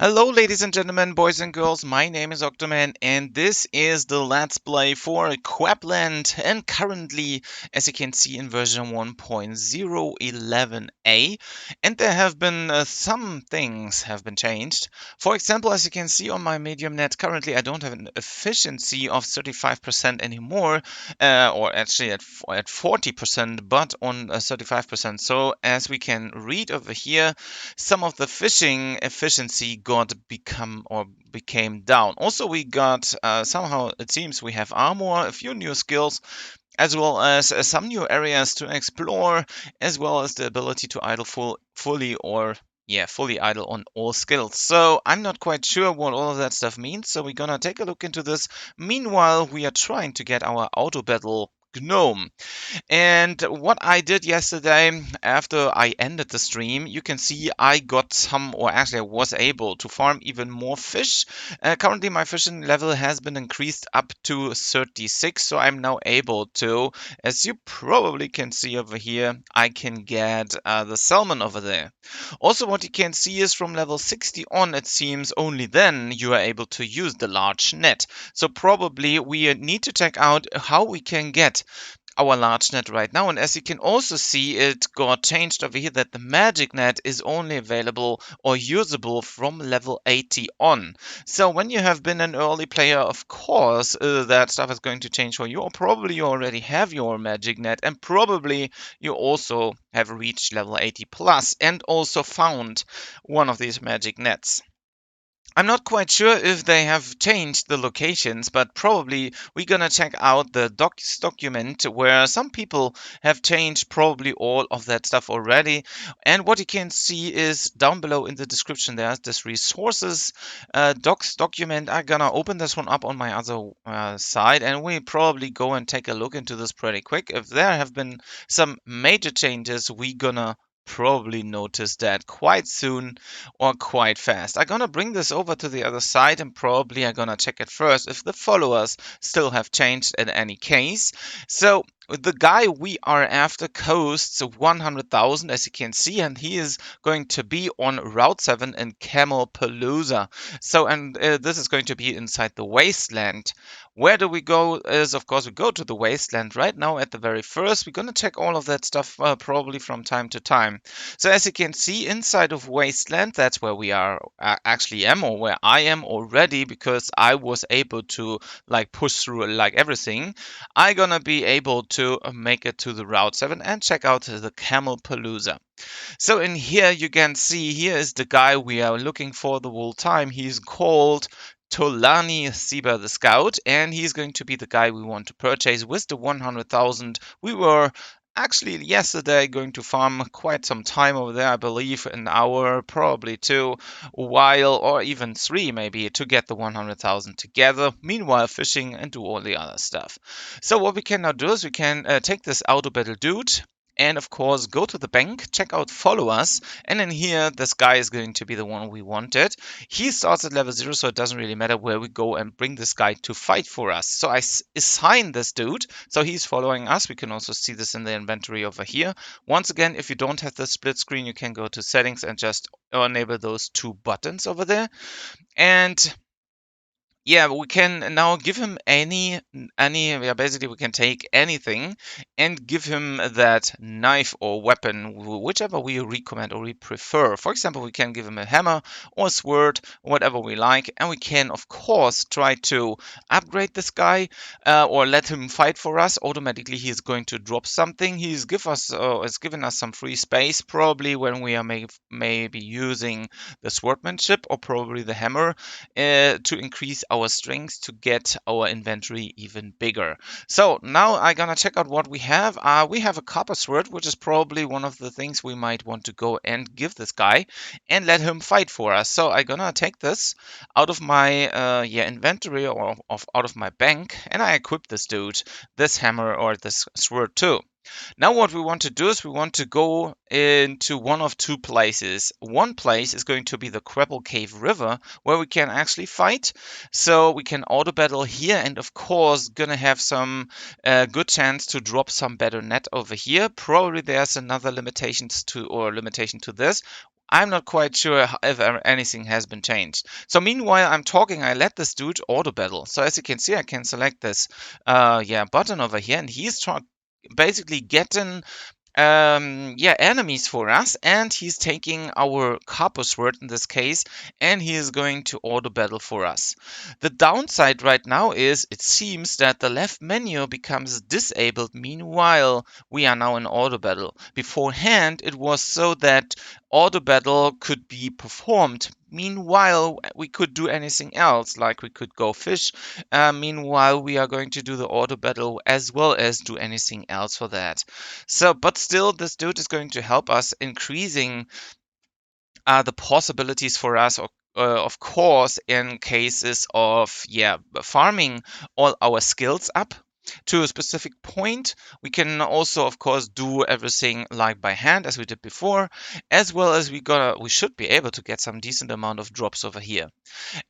Hello, ladies and gentlemen, boys and girls. My name is Octoman, and this is the Let's Play for Quepland. And currently, as you can see, in version 1.011a, and there have been some things have been changed. For example, as you can see on my medium net, currently I don't have an efficiency of 35% anymore, or actually at 40%, but on 35%. So as we can read over here, some of the fishing efficiency got become or became down. Also, we got somehow it seems we have armor, a few new skills, as well as some new areas to explore, as well as the ability to idle fully or fully idle on all skills. So I'm not quite sure what all of that stuff means. So we're gonna take a look into this. Meanwhile, we are trying to get our auto battle gnome. And what I did yesterday after I ended the stream, you can see I got some, or actually I was able to farm even more fish. Currently my fishing level has been increased up to 36, so I'm now able to, as you probably can see over here, I can get the salmon over there. Also, what you can see is from level 60 on, it seems only then you are able to use the large net. So probably we need to check out how we can get our large net right now. And as you can also see, it got changed over here that the magic net is only available or usable from level 80 on. So when you have been an early player, of course, that stuff is going to change for you. Or probably you already have your magic net, and probably you also have reached level 80 plus and also found one of these magic nets. I'm not quite sure if they have changed the locations, but probably we're gonna check out the docs document where some people have changed probably all of that stuff already. And what you can see is down below in the description there's this resources docs document. I'm gonna open this one up on my other side, and we probably go and take a look into this pretty quick. If there have been some major changes, we gonna probably notice that quite soon or quite fast. I'm gonna bring this over to the other side, and probably I'm gonna check it first if the followers still have changed in any case. So the guy we are after costs 100,000, as you can see, and he is going to be on Route 7 in Camelpalooza. So, and this is going to be inside the wasteland. Where do we go? Is of course we go to the wasteland right now at the very first. We're gonna check all of that stuff probably from time to time. So as you can see inside of Wasteland, that's where we are actually am, or where I am already, because I was able to like push through like everything. I'm gonna be able to make it to the Route 7 and check out the Camel Palooza. So in here you can see here is the guy we are looking for the whole time. He's called Tolani Siba the Scout, and he's going to be the guy we want to purchase with the 100,000. We were actually yesterday going to farm quite some time over there, I believe an hour, probably two, while or even three maybe, to get the 100,000 together. Meanwhile, fishing and do all the other stuff. So what we can now do is we can take this auto battle dude and of course go to the bank, check out follow us, and in here this guy is going to be the one we wanted. He starts at level 0, so it doesn't really matter where we go and bring this guy to fight for us. So I assign this dude, so he's following us. We can also see this in the inventory over here. Once again, if you don't have the split screen, you can go to settings and just enable those two buttons over there. And yeah, we can now give him yeah, basically we can take anything and give him that knife or weapon, whichever we recommend or we prefer. For example, we can give him a hammer or a sword, whatever we like, and we can of course try to upgrade this guy or let him fight for us. Automatically he is going to drop something. He's has given us some free space, probably when we are maybe using the swordmanship or probably the hammer to increase our strength to get our inventory even bigger. So now I'm gonna check out what we have. We have a copper sword, which is probably one of the things we might want to go and give this guy and let him fight for us. So I'm gonna take this out of my inventory or out of my bank, and I equip this dude, this hammer or this sword too. Now what we want to do is we want to go into one of two places. One place is going to be the Crabble Cave River, where we can actually fight. So we can auto battle here, and of course gonna have some good chance to drop some better net over here. Probably there's another limitation to this. I'm not quite sure if anything has been changed. So meanwhile I'm talking, I let this dude auto battle. So as you can see, I can select this button over here, and he's basically getting enemies for us, and he's taking our copper sword in this case, and he is going to auto battle for us. The downside right now is it seems that the left menu becomes disabled. Meanwhile, we are now in auto battle. Beforehand, it was so that auto battle could be performed. Meanwhile, we could do anything else, like we could go fish. Meanwhile, we are going to do the auto battle as well as do anything else for that. So, but still, this dude is going to help us increasing the possibilities for us, of course, in cases of farming all our skills up to a specific point. We can also, of course, do everything like by hand as we did before, as well as we should be able to get some decent amount of drops over here.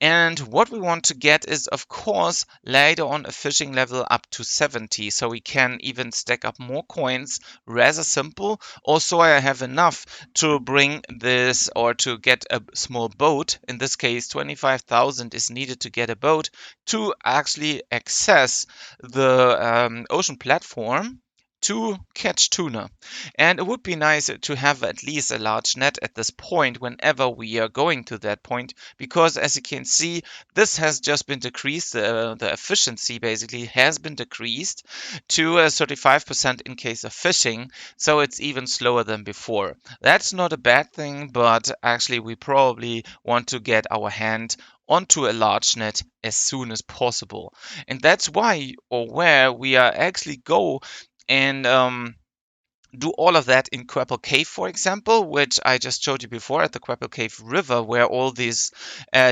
And what we want to get is, of course, later on a fishing level up to 70, so we can even stack up more coins. Rather simple. Also, I have enough to bring this or to get a small boat. In this case, 25,000 is needed to get a boat to actually access the ocean platform to catch tuna. And it would be nice to have at least a large net at this point whenever we are going to that point, because as you can see, this has just been decreased. The efficiency basically has been decreased to 35% in case of fishing, so it's even slower than before. That's not a bad thing, but actually we probably want to get our hand onto a large net as soon as possible. And that's why or where we are actually go and do all of that in Quepple Cave, for example, which I just showed you before at the Quepple Cave River, where all these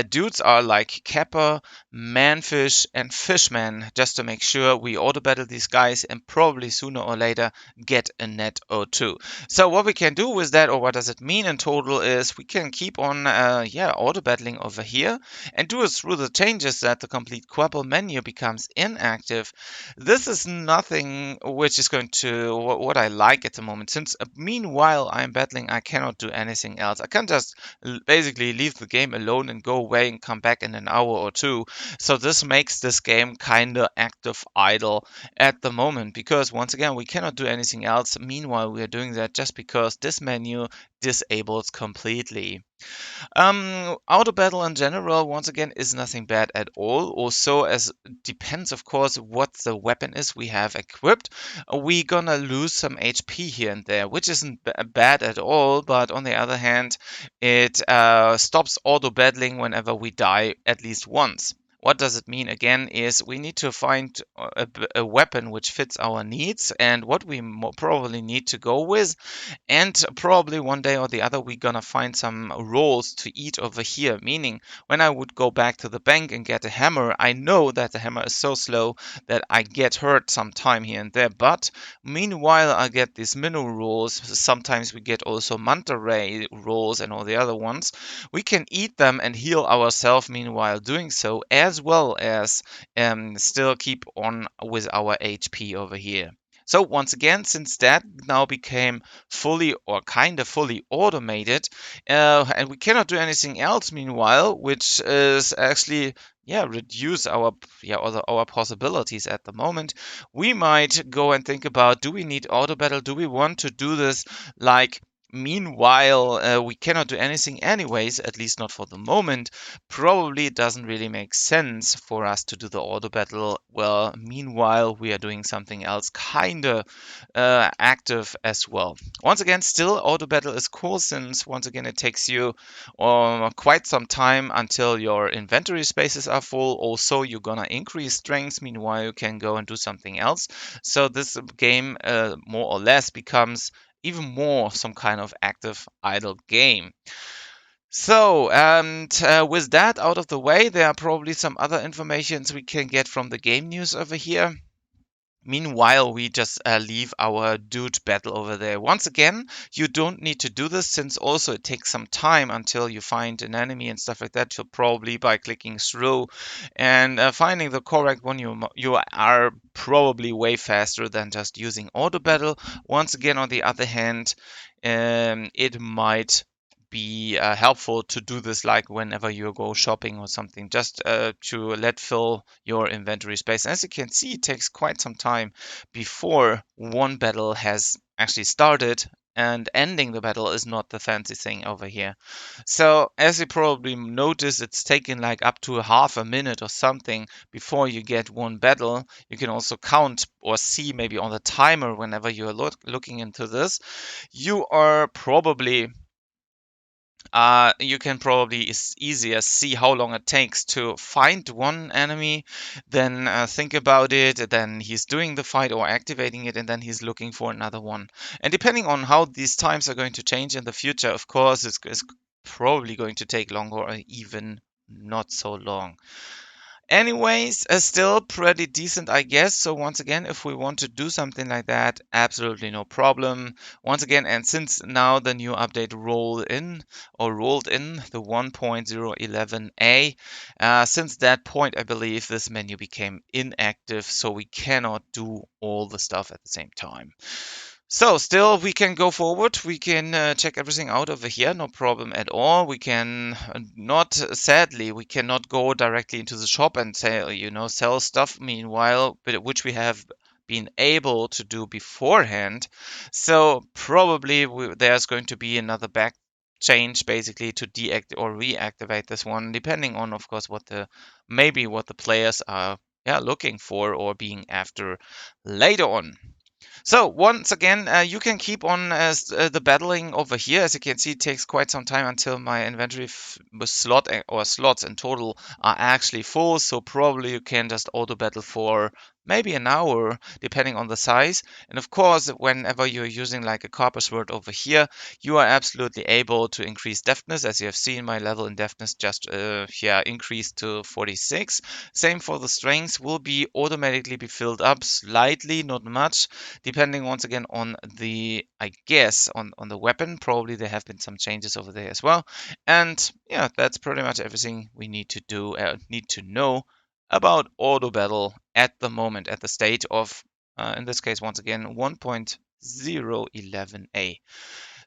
dudes are like Capper, Manfish, and Fishman, just to make sure we auto battle these guys and probably sooner or later get a net or two. So what we can do with that, or what does it mean in total, is we can keep on auto battling over here and do it through the changes that the complete Quepple menu becomes inactive. This is nothing which is going to what I like at the moment. Since meanwhile I'm battling, I cannot do anything else. I can just basically leave the game alone and go away and come back in an hour or two. So this makes this game kind of active idle at the moment, because once again we cannot do anything else. Meanwhile, we are doing that just because this menu disables completely. Auto battle in general, once again, is nothing bad at all. Also, as depends, of course, what the weapon is we have equipped. We gonna lose some HP here and there, which isn't bad at all. But on the other hand, it stops auto battling whenever we die at least once. What does it mean again is we need to find a weapon which fits our needs, and what we probably need to go with, and probably one day or the other, we're gonna find some rolls to eat over here. Meaning, when I would go back to the bank and get a hammer, I know that the hammer is so slow that I get hurt sometime here and there. But meanwhile, I get these mineral rolls. Sometimes we get also manta ray rolls and all the other ones. We can eat them and heal ourselves meanwhile doing so, as well as still keep on with our HP over here. So once again, since that now became fully or kind of fully automated, and we cannot do anything else meanwhile, which is actually reduce our possibilities at the moment. We might go and think about, do we need auto battle? Do we want to do this like meanwhile we cannot do anything anyways, at least not for the moment? Probably it doesn't really make sense for us to do the auto battle. Well, meanwhile we are doing something else kind of active as well. Once again, still auto battle is cool, since once again it takes you quite some time until your inventory spaces are full. Also, you're gonna increase strength, meanwhile you can go and do something else. So this game more or less becomes even more some kind of active idle game. So, and with that out of the way, there are probably some other informations we can get from the game news over here. Meanwhile, we just leave our dude battle over there. Once again, you don't need to do this, since also it takes some time until you find an enemy and stuff like that. You'll probably by clicking through and finding the correct one, you are probably way faster than just using auto battle. Once again, on the other hand, it might be helpful to do this like whenever you go shopping or something, just to let fill your inventory space. As you can see, it takes quite some time before one battle has actually started, and ending the battle is not the fancy thing over here. So as you probably notice, it's taken like up to half a minute or something before you get one battle. You can also count or see maybe on the timer whenever you're looking into this. You are probably you can probably easier see how long it takes to find one enemy, then think about it, then he's doing the fight or activating it, and then he's looking for another one. And depending on how these times are going to change in the future, of course, it's probably going to take longer or even not so long. Anyways, still pretty decent, I guess. So once again, if we want to do something like that, absolutely no problem. Once again, and since now the new update rolled in the 1.011a, since that point, I believe this menu became inactive, so we cannot do all the stuff at the same time. So still we can go forward. We can check everything out over here. No problem at all. We can sadly, we cannot go directly into the shop and sell stuff meanwhile, but which we have been able to do beforehand. So probably there's going to be another back change basically to deactivate or reactivate this one, depending on, of course, what the players are looking for or being after later on. So once again, you can keep on the battling over here. As you can see, it takes quite some time until my inventory slots in total are actually full. So probably you can just auto battle for maybe an hour, depending on the size. And of course, whenever you're using like a copper sword over here, you are absolutely able to increase deftness. As you have seen, my level in deftness just increased to 46. Same for the strength, will be automatically be filled up slightly, not much, depending once again on the, I guess, on the weapon. Probably there have been some changes over there as well. And yeah, that's pretty much everything we need to do, need to know about auto battle at the moment, at the state of, in this case, once again, 1.011a.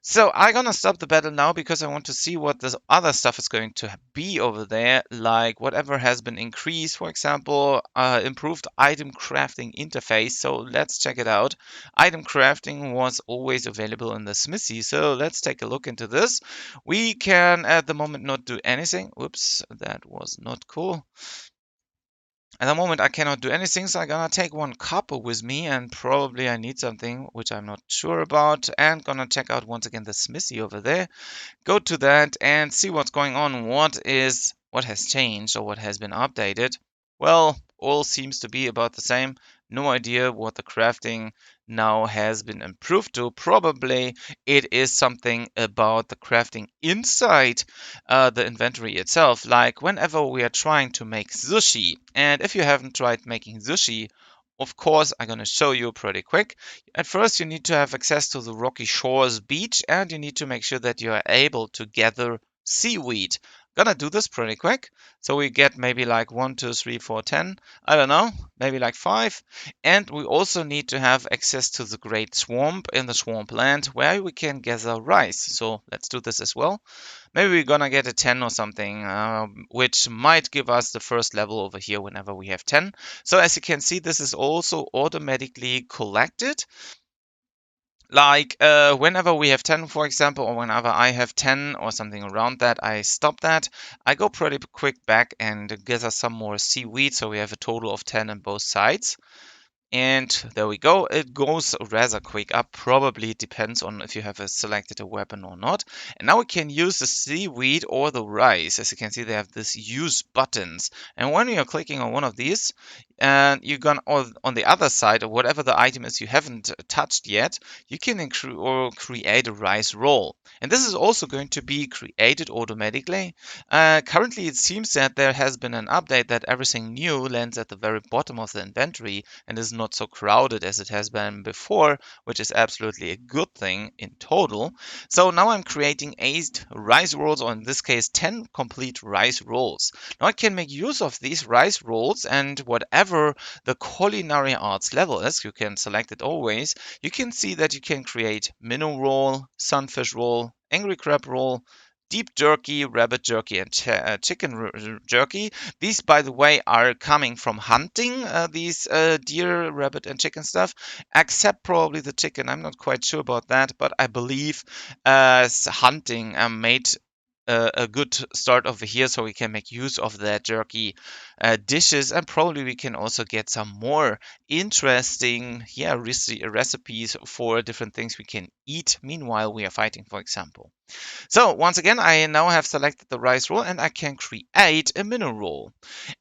So I'm gonna stop the battle now because I want to see what this other stuff is going to be over there, like whatever has been increased, for example, improved item crafting interface. So let's check it out. Item crafting was always available in the smithy, so let's take a look into this. We can at the moment not do anything. Whoops, that was not cool. At the moment, I cannot do anything, so I'm gonna take one copper with me, and probably I need something which I'm not sure about, and gonna check out once again the smithy over there. Go to that and see what's going on. What has changed or what has been updated? Well, all seems to be about the same. No idea what the crafting now has been improved to. Probably it is something about the crafting inside the inventory itself. Like whenever we are trying to make sushi, and if you haven't tried making sushi, of course, I'm going to show you pretty quick. At first, you need to have access to the Rocky Shores beach, and you need to make sure that you are able to gather seaweed. Gonna do this pretty quick. So we get maybe like 1, 2, 3, 4, 10. I don't know, maybe like 5. And we also need to have access to the Great Swamp in the swampland where we can gather rice. So let's do this as well. Maybe we're gonna get a 10 or something, which might give us the first level over here whenever we have 10. So as you can see, this is also automatically collected. Like whenever we have 10, for example, or whenever I have 10 or something around that, I stop that. I go pretty quick back and gather some more seaweed, so we have a total of 10 on both sides. And there we go. It goes rather quick up. Probably depends on if you have selected a weapon or not. And now we can use the seaweed or the rice. As you can see, they have this use buttons. And when you're clicking on one of these, and you're gonna on the other side, or whatever the item is you haven't touched yet, you can create a rice roll. And this is also going to be created automatically. Currently, it seems that there has been an update that everything new lands at the very bottom of the inventory and is not so crowded as it has been before, which is absolutely a good thing in total. So now I'm creating 8 rice rolls, or in this case 10 complete rice rolls. Now I can make use of these rice rolls, and whatever the culinary arts level is, you can select it always. You can see that you can create minnow roll, sunfish roll, angry crab roll, deep jerky, rabbit jerky, and chicken jerky. These, by the way, are coming from hunting, these deer, rabbit, and chicken stuff, except probably the chicken. I'm not quite sure about that, but I believe hunting made a good start over here, so we can make use of that jerky dishes, and probably we can also get some more interesting, yeah, recipes for different things we can eat meanwhile we are fighting, for example. So once again, I now have selected the rice roll, and I can create a minnow roll.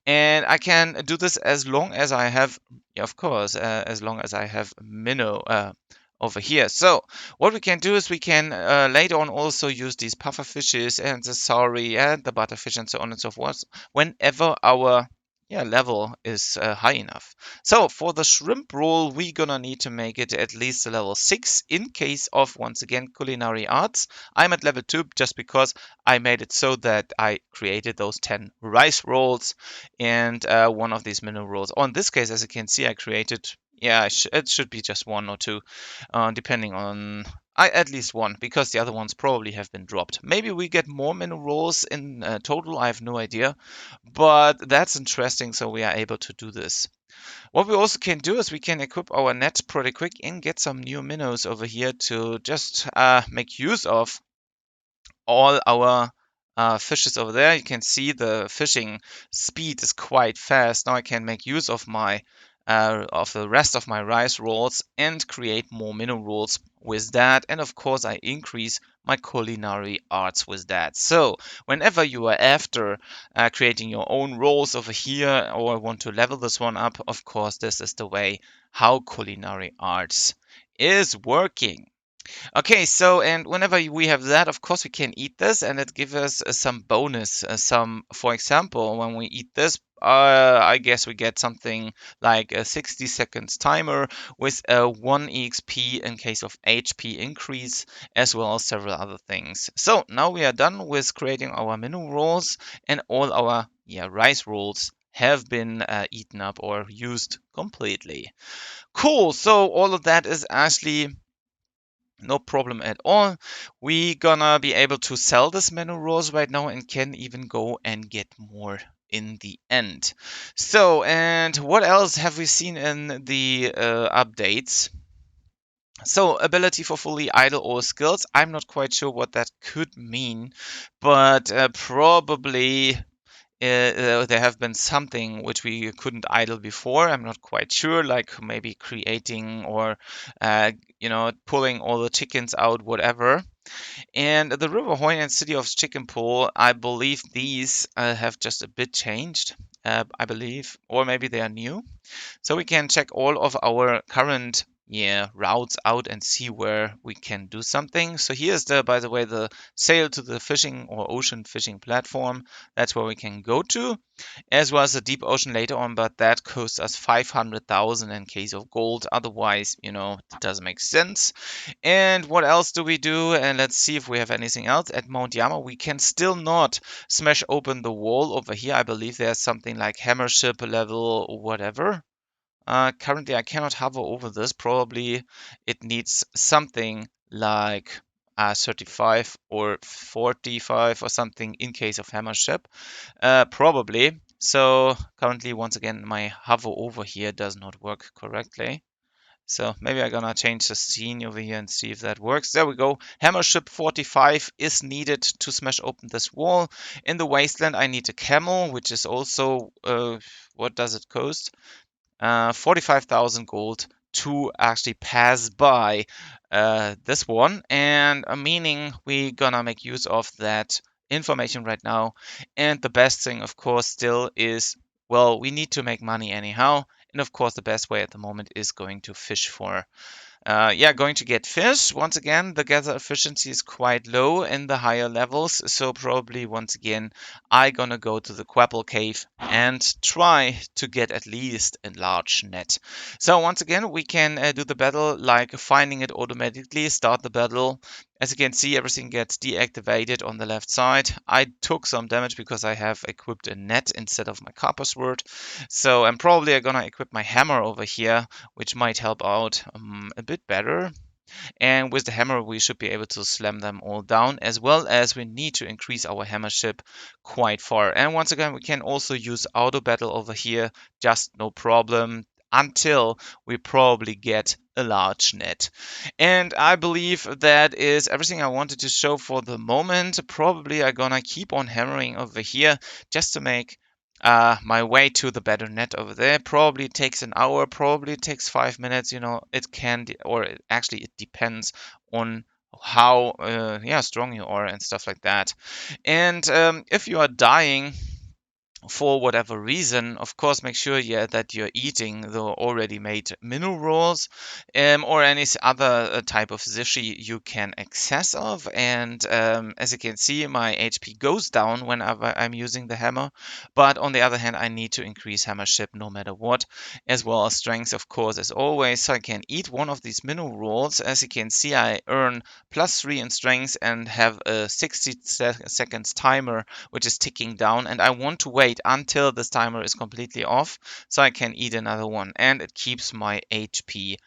And I can do this as long as I have, yeah, of course, as long as I have minnow over here. So what we can do is we can later on also use these puffer fishes and the sauri and the butterfish and so on and so forth whenever our, yeah, level is high enough. So for the shrimp roll, we're gonna need to make it at least a level 6 in case of, once again, culinary arts. I'm at level 2 just because I made it so that I created those 10 rice rolls and one of these minnow rolls. Oh, in this case, as you can see, I created, yeah, it should be just one or two, depending on, at least one, because the other ones probably have been dropped. Maybe we get more minnow rolls in total, I have no idea, but that's interesting, so we are able to do this. What we also can do is we can equip our net pretty quick and get some new minnows over here to just make use of all our fishes over there. You can see the fishing speed is quite fast. Now I can make use of my of the rest of my rice rolls and create more minnow rolls with that. And of course, I increase my culinary arts with that. So whenever you are after creating your own rolls over here or want to level this one up, of course, this is the way how culinary arts is working. Okay, so and whenever we have that, of course, we can eat this, and it gives us some bonus. Some, for example, when we eat this, I guess we get something like a 60 seconds timer with a 1 EXP in case of HP increase, as well as several other things. So now we are done with creating our minnow rolls, and all our, yeah, rice rolls have been eaten up or used completely. Cool. So all of that is actually no problem at all. We gonna be able to sell this menu rolls right now and can even go and get more in the end. So, and what else have we seen in the updates? So, ability for fully idle all skills. I'm not quite sure what that could mean, but probably there have been something which we couldn't idle before. I'm not quite sure, like maybe creating or, pulling all the chickens out, whatever. And the River Hoyne and City of Chicken Pool, I believe these have just a bit changed, I believe, or maybe they are new. So we can check all of our current, yeah, routes out and see where we can do something. So here's the, by the way, the sail to the fishing or ocean fishing platform. That's where we can go to, as well as the deep ocean later on, but that costs us 500,000 in case of gold. Otherwise, it doesn't make sense. And what else do we do? And let's see if we have anything else. At Mount Yama, we can still not smash open the wall over here. I believe there's something like hammer ship level or whatever. Currently, I cannot hover over this. Probably it needs something like 35 or 45 or something in case of hammer ship. Probably. So currently, once again, my hover over here does not work correctly. So maybe I'm gonna change the scene over here and see if that works. There we go. Hammer ship 45 is needed to smash open this wall. In the wasteland, I need a camel, which is also, what does it cost? 45,000 gold to actually pass by this one. And meaning we gonna make use of that information right now. And the best thing, of course, still is, well, we need to make money anyhow. And of course, the best way at the moment is going to fish for going to get fish. Once again, the gather efficiency is quite low in the higher levels, so probably once again, I gonna go to the Quepple cave and try to get at least a large net. So once again, we can do the battle like finding it automatically, start the battle. As you can see, everything gets deactivated on the left side. I took some damage because I have equipped a net instead of my copper sword. So I'm probably gonna equip my hammer over here, which might help out a bit better. And with the hammer, we should be able to slam them all down, as well as we need to increase our hammership quite far. And once again, we can also use auto battle over here, just no problem, until we probably get a large net. And I believe that is everything I wanted to show for the moment. Probably I'm gonna keep on hammering over here just to make my way to the better net over there. Probably takes an hour, probably takes 5 minutes. It can, or actually it depends on how yeah, strong you are and stuff like that. And if you are dying for whatever reason, of course, make sure, yeah, that you're eating the already made mineral rolls, or any other type of sushi you can access of. And as you can see, my HP goes down whenever I'm using the hammer. But on the other hand, I need to increase hammership no matter what, as well as strength, of course, as always. So I can eat one of these mineral rolls. As you can see, I earn +3 in strength and have a 60 seconds timer which is ticking down, and I want to wait until this timer is completely off so I can eat another one, and it keeps my HP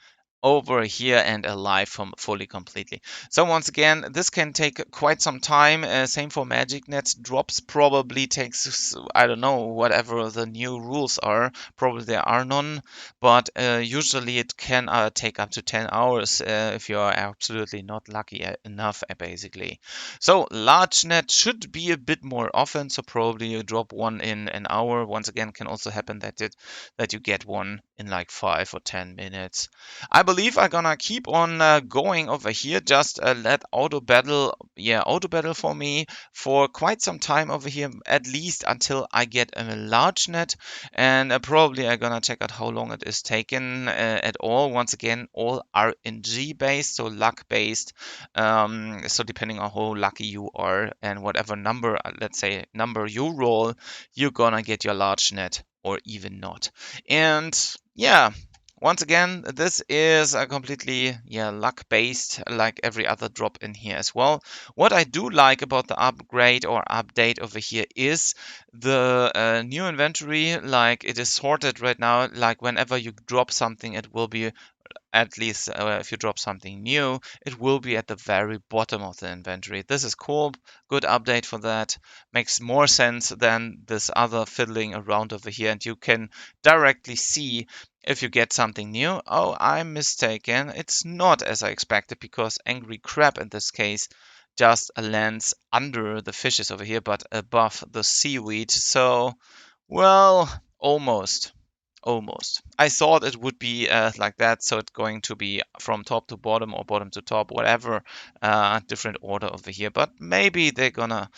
over here and alive from fully completely. So once again, this can take quite some time. Same for magic net drops, probably takes, I don't know, whatever the new rules are. Probably there are none, but usually it can take up to 10 hours if you are absolutely not lucky enough, basically. So large net should be a bit more often, so probably you drop one in an hour. Once again, can also happen that you get one in like 5 or 10 minutes. I believe I'm gonna keep on going over here. Just let auto battle, yeah, auto battle for me for quite some time over here, at least until I get a large net. And probably I'm gonna check out how long it is taken at all. Once again, all RNG based, so luck based. So depending on how lucky you are and whatever number, let's say number you roll, you're gonna get your large net or even not. And yeah, once again, this is a completely, yeah, luck based, like every other drop in here as well. What I do like about the upgrade or update over here is the new inventory. Like, it is sorted right now. Like, whenever you drop something, it will be, at least if you drop something new, it will be at the very bottom of the inventory. This is cool. Good update for that. Makes more sense than this other fiddling around over here. And you can directly see if you get something new. Oh, I'm mistaken. It's not as I expected, because angry crab in this case just lands under the fishes over here, but above the seaweed. So, well, almost. Almost. I thought it would be like that, so it's going to be from top to bottom or bottom to top, whatever, different order over here. But maybe they're gonna,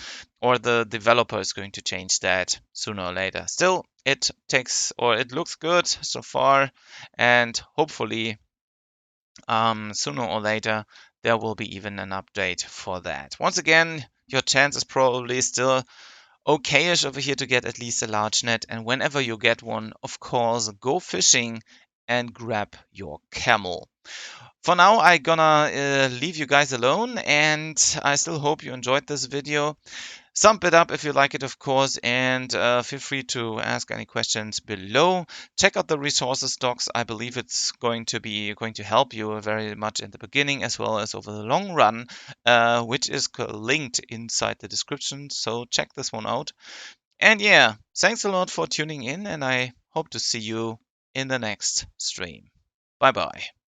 or the developer is going to change that sooner or later. Still, it takes, or it looks good so far, and hopefully, sooner or later, there will be even an update for that. Once again, your chance is probably still okayish over here to get at least a large net. And whenever you get one, of course, go fishing and grab your camel. For now, I'm gonna leave you guys alone, and I still hope you enjoyed this video. Thumb it up if you like it, of course, and feel free to ask any questions below. Check out the resources docs. I believe it's going to help you very much in the beginning as well as over the long run, which is linked inside the description. So check this one out. And yeah, thanks a lot for tuning in, and I hope to see you in the next stream. Bye bye.